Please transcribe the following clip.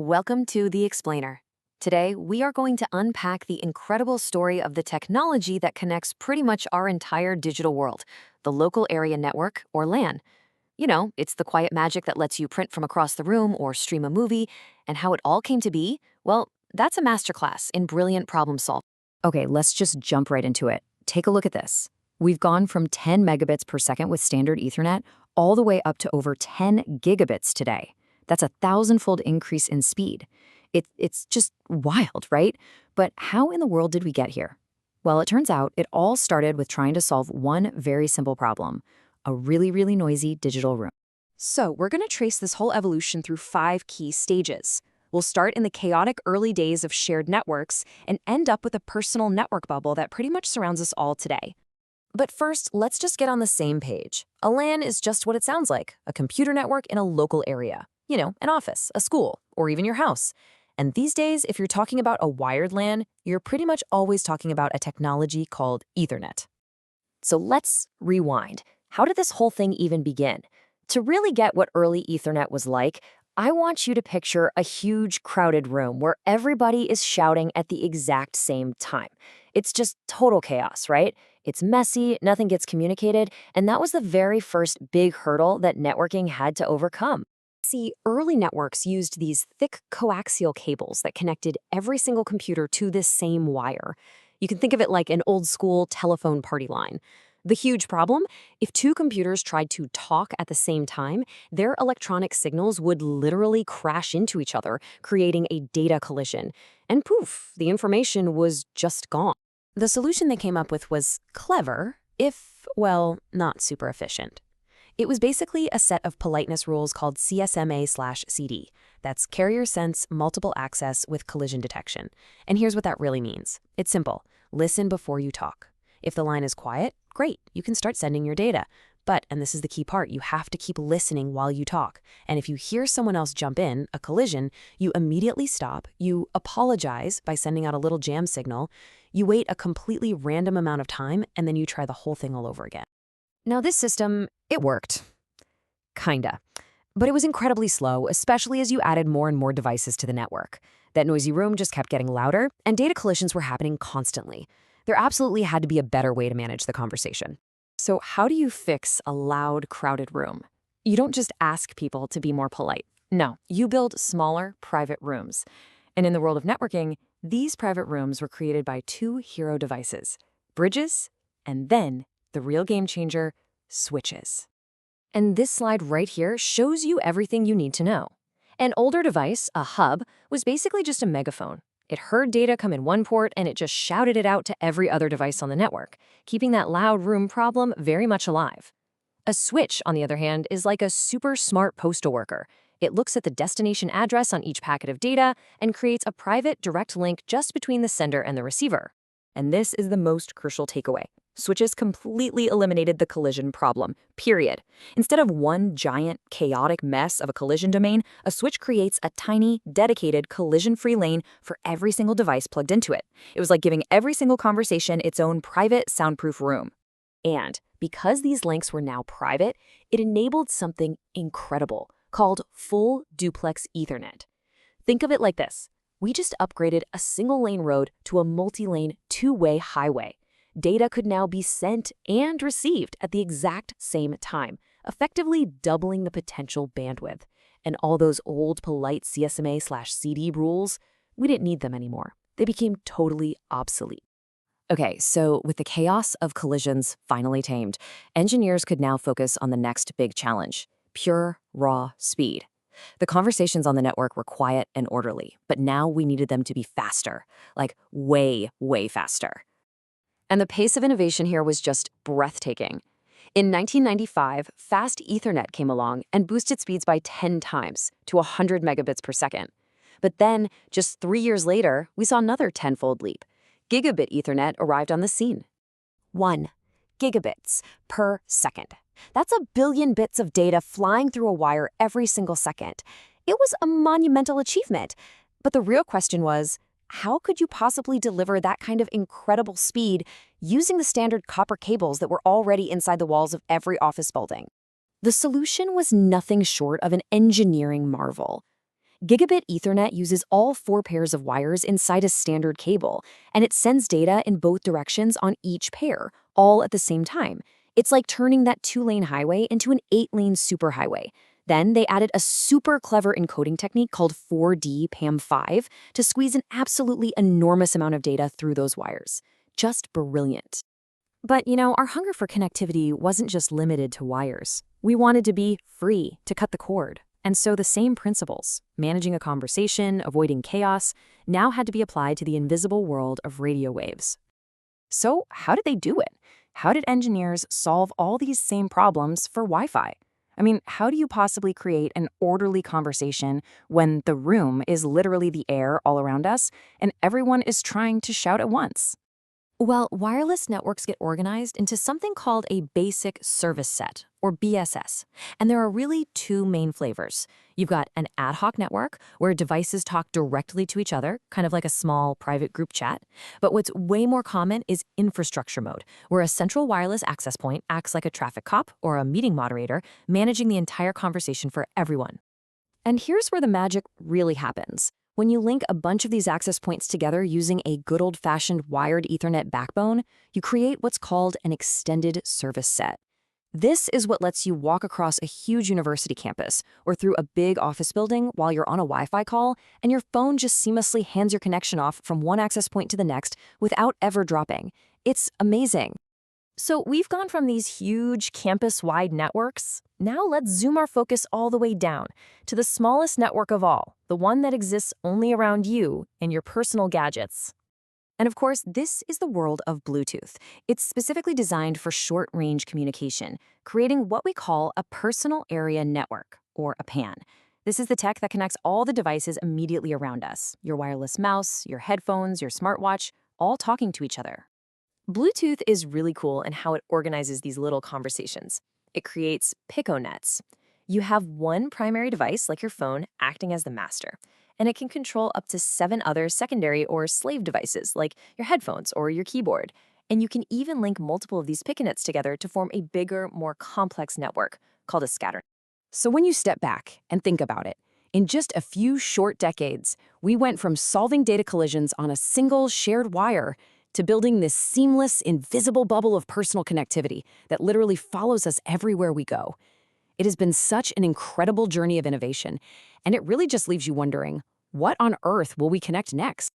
Welcome to The Explainer. Today, we are going to unpack the incredible story of the technology that connects pretty much our entire digital world, the local area network, or LAN. You know, it's the quiet magic that lets you print from across the room or stream a movie, and how it all came to be, well, that's a masterclass in brilliant problem solving. Okay, let's just jump right into it. Take a look at this. We've gone from 10 megabits per second with standard Ethernet all the way up to over 10 gigabits today. That's a thousand-fold increase in speed. It's just wild, right? But how in the world did we get here? Well, it turns out it all started with trying to solve one very simple problem: a really, really noisy digital room. So we're going to trace this whole evolution through 5 key stages. We'll start in the chaotic early days of shared networks and end up with a personal network bubble that pretty much surrounds us all today. But first, let's just get on the same page. A LAN is just what it sounds like, a computer network in a local area. You know, an office, a school, or even your house. And these days, if you're talking about a wired LAN, you're pretty much always talking about a technology called Ethernet. So let's rewind. How did this whole thing even begin? To really get what early Ethernet was like, I want you to picture a huge crowded room where everybody is shouting at the exact same time. It's just total chaos, right? It's messy, nothing gets communicated, and that was the very first big hurdle that networking had to overcome. See, early networks used these thick coaxial cables that connected every single computer to this same wire. You can think of it like an old school telephone party line. The huge problem? If two computers tried to talk at the same time, their electronic signals would literally crash into each other, creating a data collision. And poof, the information was just gone. The solution they came up with was clever, if, well, not super efficient. It was basically a set of politeness rules called CSMA/CD. That's Carrier Sense Multiple Access with Collision Detection. And here's what that really means. It's simple. Listen before you talk. If the line is quiet, great, you can start sending your data. But, and this is the key part, you have to keep listening while you talk. And if you hear someone else jump in, a collision, you immediately stop, you apologize by sending out a little jam signal, you wait a completely random amount of time, and then you try the whole thing all over again. Now, this system, it worked. Kinda. But it was incredibly slow, especially as you added more and more devices to the network. That noisy room just kept getting louder, and data collisions were happening constantly. There absolutely had to be a better way to manage the conversation. So how do you fix a loud, crowded room? You don't just ask people to be more polite. No, you build smaller, private rooms. And in the world of networking, these private rooms were created by two hero devices: bridges, and then the real game changer, switches. And this slide right here shows you everything you need to know. An older device, a hub, was basically just a megaphone. It heard data come in one port and it just shouted it out to every other device on the network, keeping that loud room problem very much alive. A switch, on the other hand, is like a super smart postal worker. It looks at the destination address on each packet of data and creates a private direct link just between the sender and the receiver. And this is the most crucial takeaway. Switches completely eliminated the collision problem, period. Instead of one giant, chaotic mess of a collision domain, a switch creates a tiny, dedicated, collision-free lane for every single device plugged into it. It was like giving every single conversation its own private, soundproof room. And because these links were now private, it enabled something incredible called Full Duplex Ethernet. Think of it like this. We just upgraded a single-lane road to a multi-lane, two-way highway. Data could now be sent and received at the exact same time, effectively doubling the potential bandwidth. And all those old polite CSMA/CD rules, we didn't need them anymore. They became totally obsolete. Okay, so with the chaos of collisions finally tamed, engineers could now focus on the next big challenge: pure, raw speed. The conversations on the network were quiet and orderly, but now we needed them to be faster, like way, way faster. And the pace of innovation here was just breathtaking. In 1995, fast Ethernet came along and boosted speeds by 10 times to 100 megabits per second. But then, just 3 years later, we saw another tenfold leap. Gigabit Ethernet arrived on the scene. 1 gigabits per second. That's a billion bits of data flying through a wire every single second. It was a monumental achievement. But the real question was, how could you possibly deliver that kind of incredible speed using the standard copper cables that were already inside the walls of every office building? The solution was nothing short of an engineering marvel. Gigabit Ethernet uses all 4 pairs of wires inside a standard cable, and it sends data in both directions on each pair, all at the same time. It's like turning that 2-lane highway into an 8-lane superhighway. Then they added a super clever encoding technique called 4D PAM5 to squeeze an absolutely enormous amount of data through those wires. Just brilliant. But, our hunger for connectivity wasn't just limited to wires. We wanted to be free to cut the cord. And so the same principles, managing a conversation, avoiding chaos, now had to be applied to the invisible world of radio waves. So how did they do it? How did engineers solve all these same problems for Wi-Fi? I mean, how do you possibly create an orderly conversation when the room is literally the air all around us and everyone is trying to shout at once? Well, wireless networks get organized into something called a basic service set, or BSS. And there are really 2 main flavors. You've got an ad hoc network, where devices talk directly to each other, kind of like a small private group chat. But what's way more common is infrastructure mode, where a central wireless access point acts like a traffic cop or a meeting moderator, managing the entire conversation for everyone. And here's where the magic really happens. When you link a bunch of these access points together using a good old-fashioned wired Ethernet backbone, you create what's called an extended service set. This is what lets you walk across a huge university campus or through a big office building while you're on a Wi-Fi call, and your phone just seamlessly hands your connection off from one access point to the next without ever dropping. It's amazing. So we've gone from these huge campus-wide networks. Now let's zoom our focus all the way down to the smallest network of all, the one that exists only around you and your personal gadgets. And of course, this is the world of Bluetooth. It's specifically designed for short-range communication, creating what we call a personal area network, or a PAN. This is the tech that connects all the devices immediately around us, your wireless mouse, your headphones, your smartwatch, all talking to each other. Bluetooth is really cool in how it organizes these little conversations. It creates piconets. You have one primary device, like your phone, acting as the master, and it can control up to 7 other secondary or slave devices, like your headphones or your keyboard. And you can even link multiple of these piconets together to form a bigger, more complex network called a scatter. So when you step back and think about it, in just a few short decades, we went from solving data collisions on a single shared wire to building this seamless, invisible bubble of personal connectivity that literally follows us everywhere we go. It has been such an incredible journey of innovation, and it really just leaves you wondering, what on earth will we connect next?